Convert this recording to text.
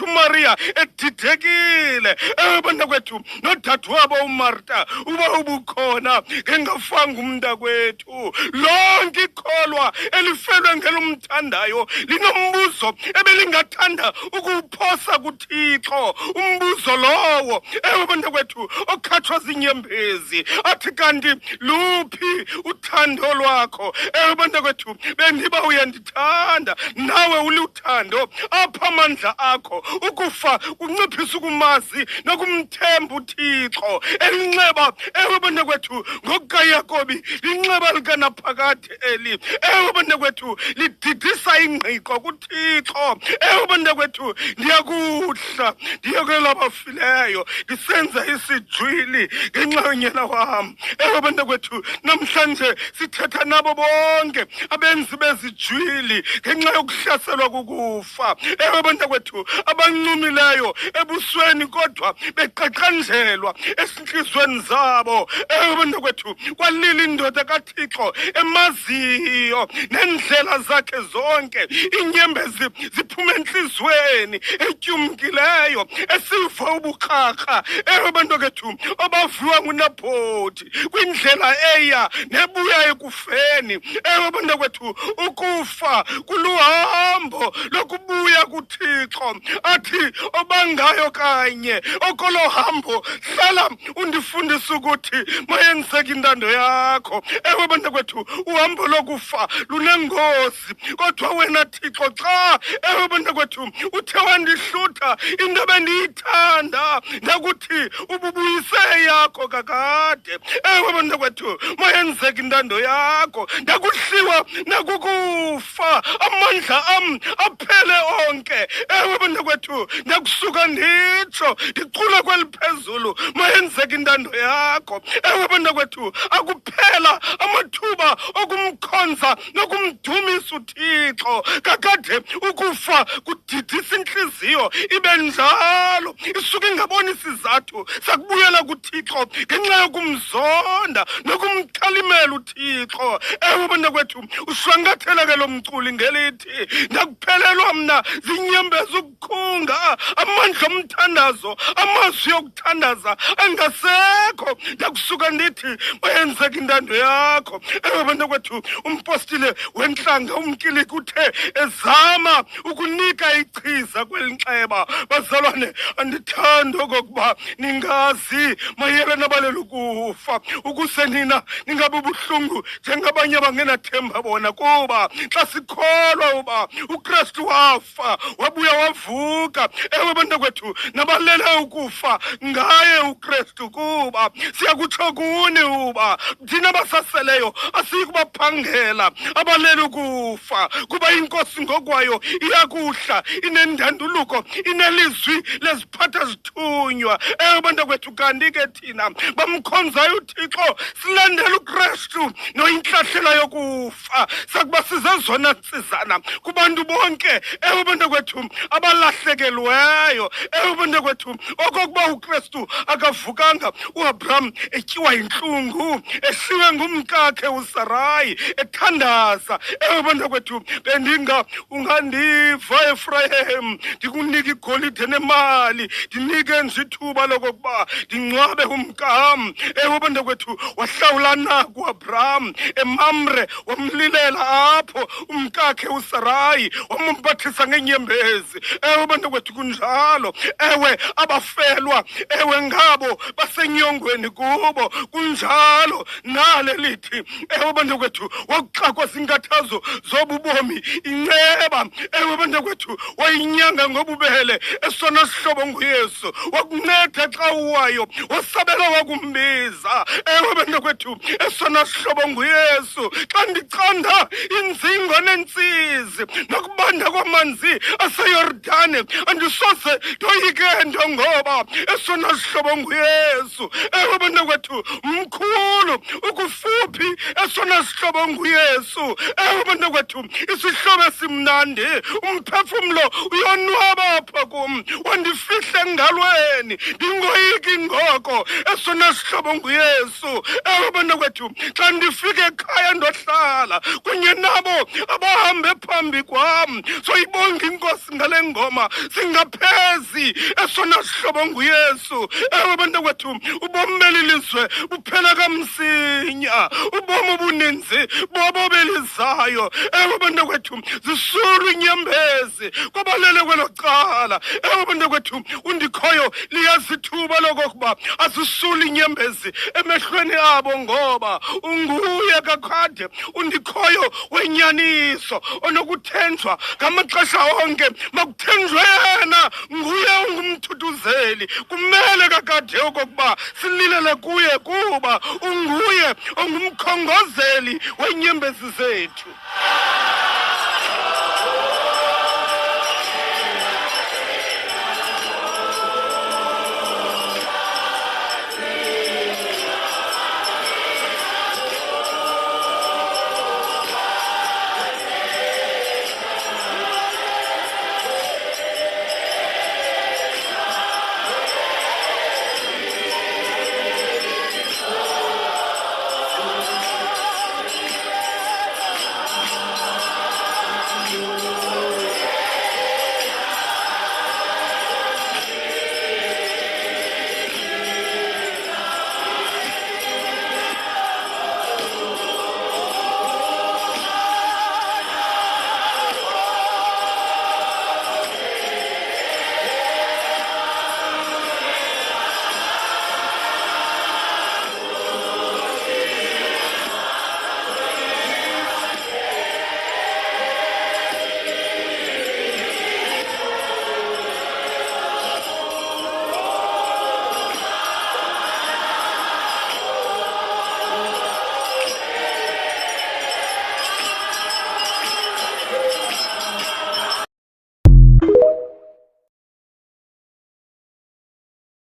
kwethu Maria edidekile bana kwethu noDadu wabo uMarta uba ubukhona ngengafanga umntakwethu lonke ikholwa elifelwe ngelumthandayo linombuzo ebelingathanda ukuphosa kuThixo umbuzo lowo bana kwethu okhathwa zinyembezi athi kanti luphi uthando lwakho bana kwethu bendiba uyandithanda nawe uluthando apha amandla akho ukufa kunciphisa ukumazi nokumthemba uThixo elinxeba bana kwethu ngokukaYakobi linxeba likanaphakade eli bana kwethu lididisa ingqiqo kuThixo bana kwethu ndiyakudla ndiyekela abafileyo ndisenza isijwili ngenxa yonyana wam bana kwethu namhlanje sithetha nabo bonke abenzi bezijwili ngenxa yokuhlaselwa kukufa bana kwethu abancumileyo ebusweni kodwa beqaqanjelwa esinhlizweni zabo bana kwethu kwalila indoda kaThixo emaziyo nendlela zakhe zonke inyembezi ziphuma enhlizweni etyumkileyo esiva ubukrakra bana kwethu obaviwa nguNabhoti kwindlela eya nebuya ekufeni bana kwethu ukufa kuluhambo lokubuya kuThixo athi obangayo kanye okolo hambo hlala undifundisa ukuthi mayenzeke intando yakho bana kwethu uhambo lokufa lunengozi kodwa wena Thixo xa bana kwethu uthe wandihlutha into bendiyithanda ndakuthi ububuyise yakho kakade bana kwethu mayenzeke intando yakho ndakuhliwa nakukufa amandla am aphele onke bana kwethu ndakusuka nditsho ndicula kweliphezulu mayenzeke intando yakho bana kwethu akuphela amathuba okumkhonza nokumdumisa uThixo kakade ukufa kudidisa inhliziyo ibe njalo isuke ingaboni isizathu sakubuyela kuThixo ngenxa yokumzonda nokumkhalimela uThixo bana kwethu ushwangathela ke lo mculi ngelithi ndakuphelelwa mna zinyembezi ukukhunga amandla omthandazo amazwi okuthandaza angasekho ndakusuka ndithi mayenzeke intando yakho bana kwethu umpostile wenhlanga umkiliki uthe ezama ukunika ichiza kwelinxeba bazalwane andithanda okokuba ningazi mayela nabalela ukufa ukuse nina ningabe ubuhlungu njengabanye abangenathemba bona kuba xa sikholwa uba uKristu wafa wabuya wavuka bana kwethu nabalela ukufa ngaye uKristu kuba siyakutsho kuni uba thina basaseleyo asikubaphangela abalela ukufa kuba inkosi ngokwayo iyakuhla inendanduluko inelizwi leziphatha zithunywa bana kwethu kanti ke thina bamkhonzayo uThixo silandela uKristu noyinhlahlela yokufa sakuba sizezona nsizana kubantu bonke bana kwethu abalahlekelweyo bana kwethu okokuba uKristu akavukanga uAbraham etyiwa yintlungu eshiwe ngumkakhe uSarayi ethandaza bana kwethu bendinga ungandiva Efrayem ndikunika igolide nemali ndinike nje ithuba lokokuba ndingcwabe umkam bana kwethu wahlawulana kuAbraham eMamre wamlilela apho umkakhe uSarayi wamumpathisa ngenyembezi bana kwethu kunjalo abafelwa ngabo basenyongweni kubo kunjalo nale lithi bana kwethu wakuxakwa zinkathazo zobubomi inceba bana kwethu wayinyanga ngobubele esona sihlobo nguYesu wakunceda xa uwayo wasabela wakumbiza bana kwethu esona sihlobo nguYesu xa ndicanda inzingo nentsizi nokubanda kwamanzi aseYordane andisoze ndoyike nto ngoba esona sihlobo nguYesu bana kwethu mkhulu ukufuphi esona sihlobo nguYesu bana kwethu isihlobo esimnandi umphefumlo uyonwaba apha kum wandifihla engalweni ndingoyiki ngoko esona sihlobo nguYesu bana kwethu xa ndifika ekhaya ndohlala kunye nabo abahambe phambi kwam soyibonga inkosi ngale ngoma singaphezi esona sihlobo nguYesu. Ewe bantakwethu, ubomi beli lizwe buphela kamsinya, ubomi obuninzi bobo belizayo. Ewe bantakwethu, zisulwa inyembezi kwabalele kwelo cala. Ewe bantakwethu, undikhoyo liyazithuba lokokuba azisuli inyembezi emehlweni abo, ngoba unguye kakade undikhoyo wenyaniso onokuthenjwa ngamaxesha onke. Makuthenjwe yena, nguye ungumthuthuzeli. Kumele kakade okokuba sililele kuye kuba unguye ongumkhongozeli wenyembezi zethu.